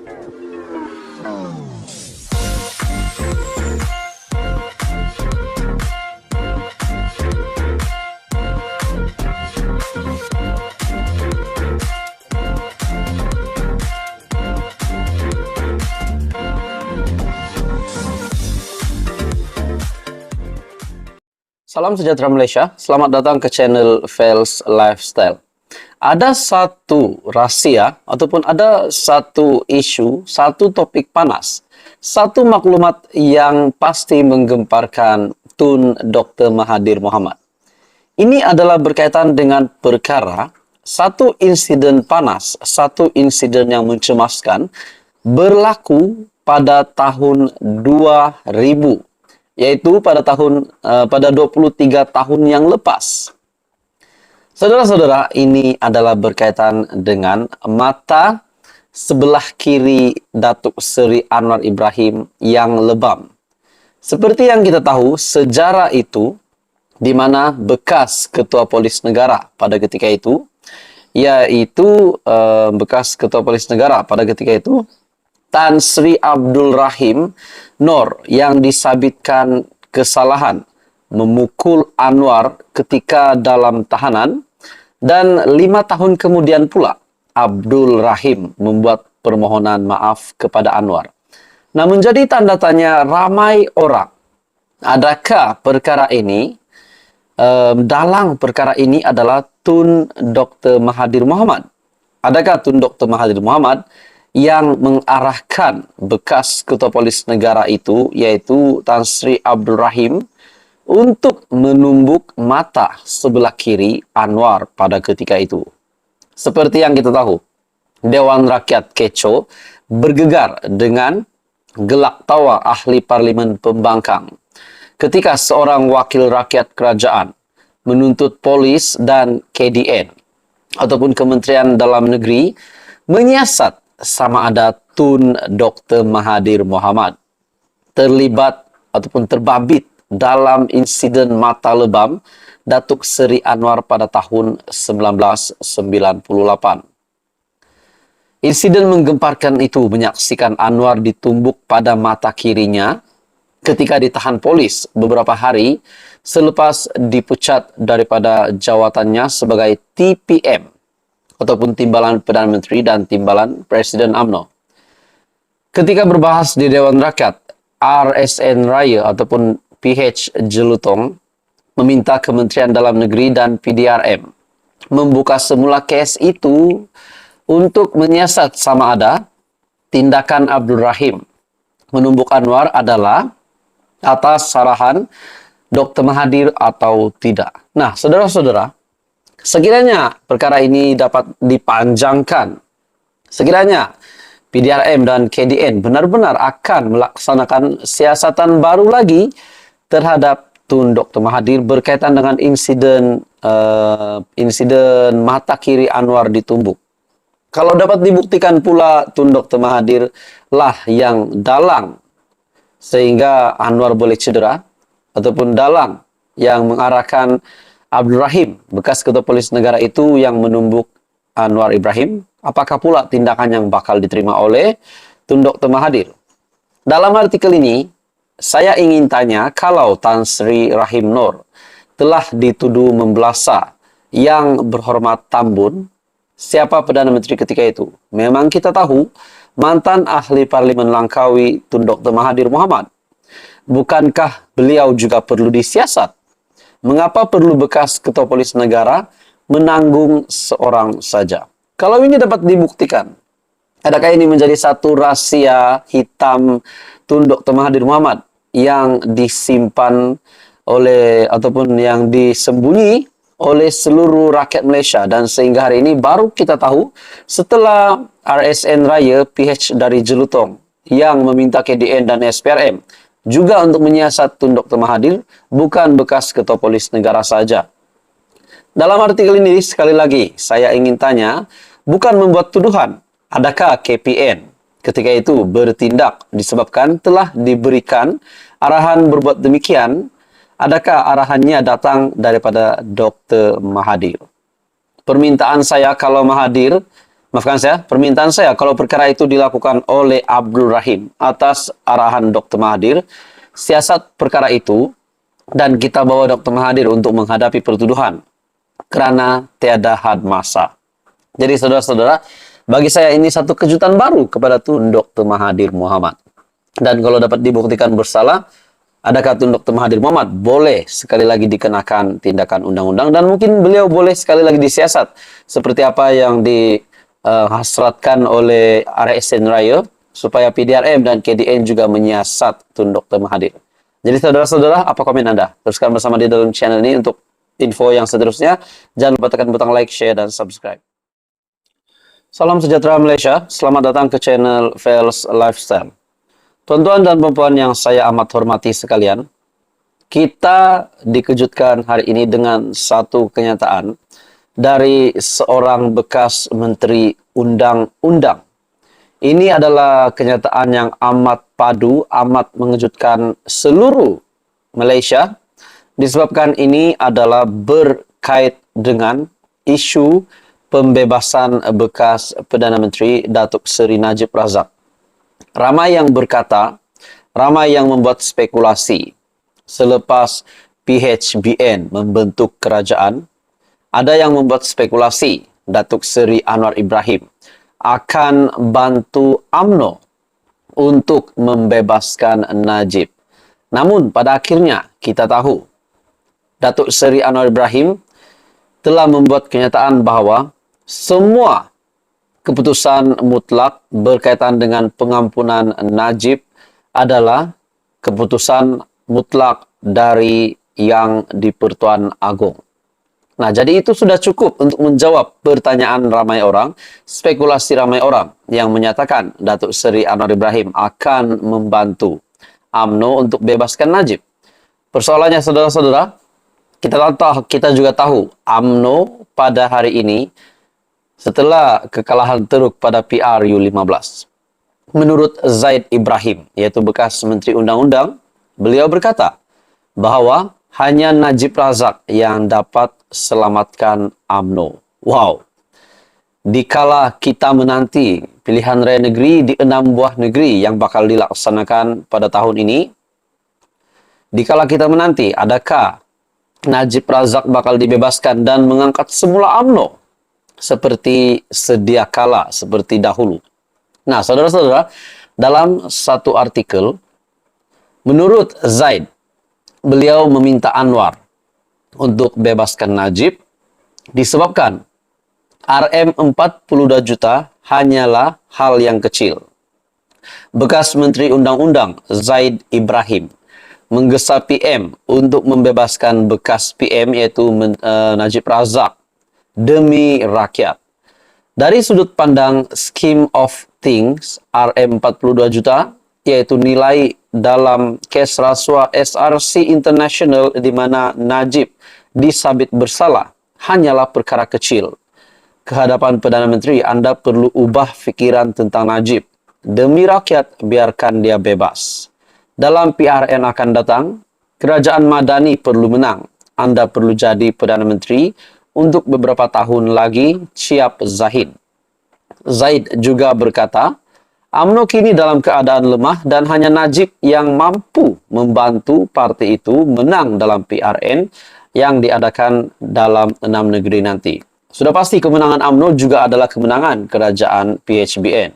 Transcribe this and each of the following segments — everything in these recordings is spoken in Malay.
Salam sejahtera Malaysia, selamat datang ke channel Fels Lifestyle. Ada satu rahsia ataupun ada satu isu, satu topik panas, satu maklumat yang pasti menggemparkan Tun Dr. Mahathir Mohamad. Ini adalah berkaitan dengan perkara satu insiden panas, satu insiden yang mencemaskan berlaku pada tahun 2000. Yaitu pada 23 tahun yang lepas. Saudara-saudara, ini adalah berkaitan dengan mata sebelah kiri Datuk Seri Anwar Ibrahim yang lebam. Seperti yang kita tahu, sejarah itu di mana bekas Ketua Polis Negara pada ketika itu, yaitu bekas Ketua Polis Negara pada ketika itu, Tan Sri Abdul Rahim Noor yang disabitkan kesalahan memukul Anwar ketika dalam tahanan, dan 5 tahun kemudian pula Abdul Rahim membuat permohonan maaf kepada Anwar. Nah, menjadi tanda tanya ramai orang, adakah perkara ini, dalang perkara ini adalah Tun Dr. Mahathir Mohamad? Adakah Tun Dr. Mahathir Mohamad yang mengarahkan bekas Ketua Polis Negara itu, yaitu Tan Sri Abdul Rahim, untuk menumbuk mata sebelah kiri Anwar pada ketika itu? Seperti yang kita tahu, Dewan Rakyat Kecoh bergegar dengan gelak tawa ahli Parlimen Pembangkang ketika seorang wakil rakyat kerajaan menuntut polis dan KDN ataupun Kementerian Dalam Negeri menyiasat sama ada Tun Dr. Mahathir Mohamad terlibat ataupun terbabit dalam insiden mata lebam Datuk Seri Anwar pada tahun 1998. Insiden menggemparkan itu menyaksikan Anwar ditumbuk pada mata kirinya ketika ditahan polis beberapa hari selepas dipecat daripada jawatannya sebagai TPM ataupun Timbalan Perdana Menteri dan Timbalan Presiden UMNO. Ketika berbahas di Dewan Rakyat, RSN Raya ataupun PH Jelutong meminta Kementerian Dalam Negeri dan PDRM membuka semula kes itu untuk menyiasat sama ada tindakan Abdul Rahim menumbuk Anwar adalah atas sarahan Dr. Mahathir atau tidak. Nah, saudara-saudara, sekiranya perkara ini dapat dipanjangkan, sekiranya PDRM dan KDN benar-benar akan melaksanakan siasatan baru lagi terhadap Tun Dr. Mahathir berkaitan dengan insiden mata kiri Anwar ditumbuk. Kalau dapat dibuktikan pula Tun Dr. Mahathir lah yang dalang sehingga Anwar boleh cedera, ataupun dalang yang mengarahkan Abdul Rahim, bekas Ketua Polis Negara itu yang menumbuk Anwar Ibrahim, apakah pula tindakan yang bakal diterima oleh Tun Dr. Mahathir? Dalam artikel ini, saya ingin tanya, kalau Tan Sri Rahim Noor telah dituduh membelasa Yang Berhormat Tambun, siapa Perdana Menteri ketika itu? Memang kita tahu, mantan ahli Parlimen Langkawi Tun Dr. Mahathir Mohamad. Bukankah beliau juga perlu disiasat? Mengapa perlu bekas Ketua Polis Negara menanggung seorang saja? Kalau ini dapat dibuktikan, adakah ini menjadi satu rahasia hitam Tun Dr. Mahathir Mohamad yang disimpan oleh ataupun yang disembunyi oleh seluruh rakyat Malaysia, dan sehingga hari ini baru kita tahu setelah RSN Raya PH dari Jelutong yang meminta KDN dan SPRM juga untuk menyiasat Tun Dr. Mahathir, bukan bekas Ketua Polis Negara saja. Dalam artikel ini, sekali lagi, saya ingin tanya, bukan membuat tuduhan, adakah KPN ketika itu bertindak disebabkan telah diberikan arahan berbuat demikian? Adakah arahannya datang daripada Dr. Mahathir? Permintaan saya, kalau Mahathir Maafkan saya, permintaan saya kalau perkara itu dilakukan oleh Abdul Rahim atas arahan Dr. Mahathir, siasat perkara itu dan kita bawa Dr. Mahathir untuk menghadapi pertuduhan kerana tiada had masa. Jadi saudara-saudara, bagi saya ini satu kejutan baru kepada Tun Dr. Mahathir Mohamad. Dan kalau dapat dibuktikan bersalah, adakah Tun Dr. Mahathir Mohamad boleh sekali lagi dikenakan tindakan undang-undang dan mungkin beliau boleh sekali lagi disiasat seperti apa yang dihasratkan oleh RSN Raya supaya PDRM dan KDN juga menyiasat Tun Dr. Mahathir. Jadi saudara-saudara, apa komen Anda? Teruskan bersama di dalam channel ini untuk info yang seterusnya. Jangan lupa tekan butang like, share, dan subscribe. Salam sejahtera Malaysia, selamat datang ke channel Fels Lifestyle. Tuan-tuan dan puan-puan yang saya amat hormati sekalian, kita dikejutkan hari ini dengan satu kenyataan dari seorang bekas Menteri Undang-Undang. Ini adalah kenyataan yang amat padu, amat mengejutkan seluruh Malaysia, disebabkan ini adalah berkait dengan isu pembebasan bekas Perdana Menteri Datuk Seri Najib Razak. Ramai yang berkata, ramai yang membuat spekulasi selepas PHBN membentuk kerajaan, ada yang membuat spekulasi Datuk Seri Anwar Ibrahim akan bantu UMNO untuk membebaskan Najib. Namun pada akhirnya kita tahu Datuk Seri Anwar Ibrahim telah membuat kenyataan bahawa semua keputusan mutlak berkaitan dengan pengampunan Najib adalah keputusan mutlak dari Yang di-Pertuan Agong. Nah, jadi itu sudah cukup untuk menjawab pertanyaan ramai orang, spekulasi ramai orang yang menyatakan Datuk Seri Anwar Ibrahim akan membantu UMNO untuk bebaskan Najib. Persoalannya saudara-saudara, kita juga tahu UMNO pada hari ini setelah kekalahan teruk pada PRU15. Menurut Zaid Ibrahim, yaitu bekas Menteri Undang-Undang, beliau berkata bahawa hanya Najib Razak yang dapat selamatkan UMNO. Wow. Dikala kita menanti pilihan raya negeri di 6 buah negeri yang bakal dilaksanakan pada tahun ini, dikala kita menanti adakah Najib Razak bakal dibebaskan dan mengangkat semula UMNO seperti sedia kala, seperti dahulu. Nah, saudara-saudara, dalam satu artikel, menurut Zaid, beliau meminta Anwar untuk bebaskan Najib disebabkan RM 42 juta hanyalah hal yang kecil. Bekas Menteri Undang-Undang Zaid Ibrahim menggesa PM untuk membebaskan bekas PM iaitu Najib Razak demi rakyat. Dari sudut pandang scheme of things, RM 42 juta iaitu nilai dalam kes rasuah SRC International di mana Najib disabit bersalah hanyalah perkara kecil. Kehadapan Perdana Menteri, anda perlu ubah fikiran tentang Najib. Demi rakyat, biarkan dia bebas. Dalam PRN akan datang, kerajaan Madani perlu menang. Anda perlu jadi Perdana Menteri untuk beberapa tahun lagi, siap Zahid. Zaid juga berkata, UMNO kini dalam keadaan lemah dan hanya Najib yang mampu membantu parti itu menang dalam PRN yang diadakan dalam 6 negeri nanti. Sudah pasti kemenangan UMNO juga adalah kemenangan kerajaan PHBN.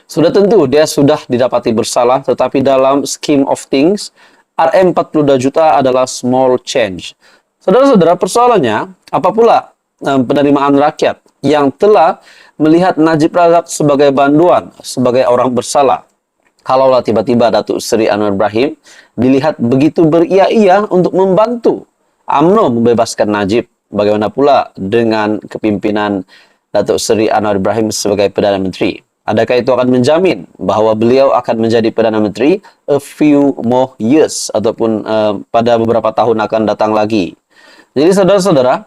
Sudah tentu dia sudah didapati bersalah, tetapi dalam scheme of things, RM 42 juta adalah small change. Saudara-saudara, persoalannya, apa pula penerimaan rakyat yang telah melihat Najib Razak sebagai banduan, sebagai orang bersalah? Kalaulah tiba-tiba Datuk Seri Anwar Ibrahim dilihat begitu beria-ia untuk membantu UMNO membebaskan Najib, bagaimana pula dengan kepimpinan Datuk Seri Anwar Ibrahim sebagai Perdana Menteri? Adakah itu akan menjamin bahawa beliau akan menjadi Perdana Menteri a few more years ataupun pada beberapa tahun akan datang lagi? Jadi saudara-saudara,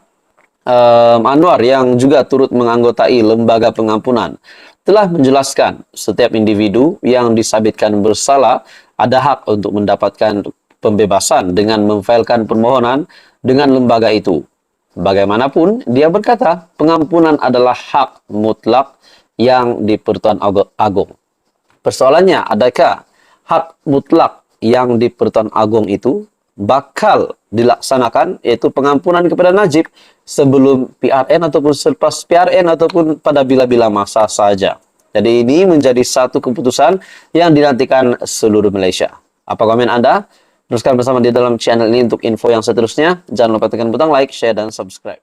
Anwar yang juga turut menganggotai lembaga pengampunan telah menjelaskan setiap individu yang disabitkan bersalah ada hak untuk mendapatkan pembebasan dengan memfailkan permohonan dengan lembaga itu. Bagaimanapun, dia berkata, pengampunan adalah hak mutlak yang di Pertuan Agung. Persoalannya, adakah hak mutlak yang di Pertuan Agung itu bakal dilaksanakan, yaitu pengampunan kepada Najib sebelum PRN ataupun selepas PRN ataupun pada bila-bila masa saja. Jadi ini menjadi satu keputusan yang dinantikan seluruh Malaysia. Apa komen Anda? Teruskan bersama di dalam channel ini untuk info yang seterusnya. Jangan lupa tekan butang like, share, dan subscribe.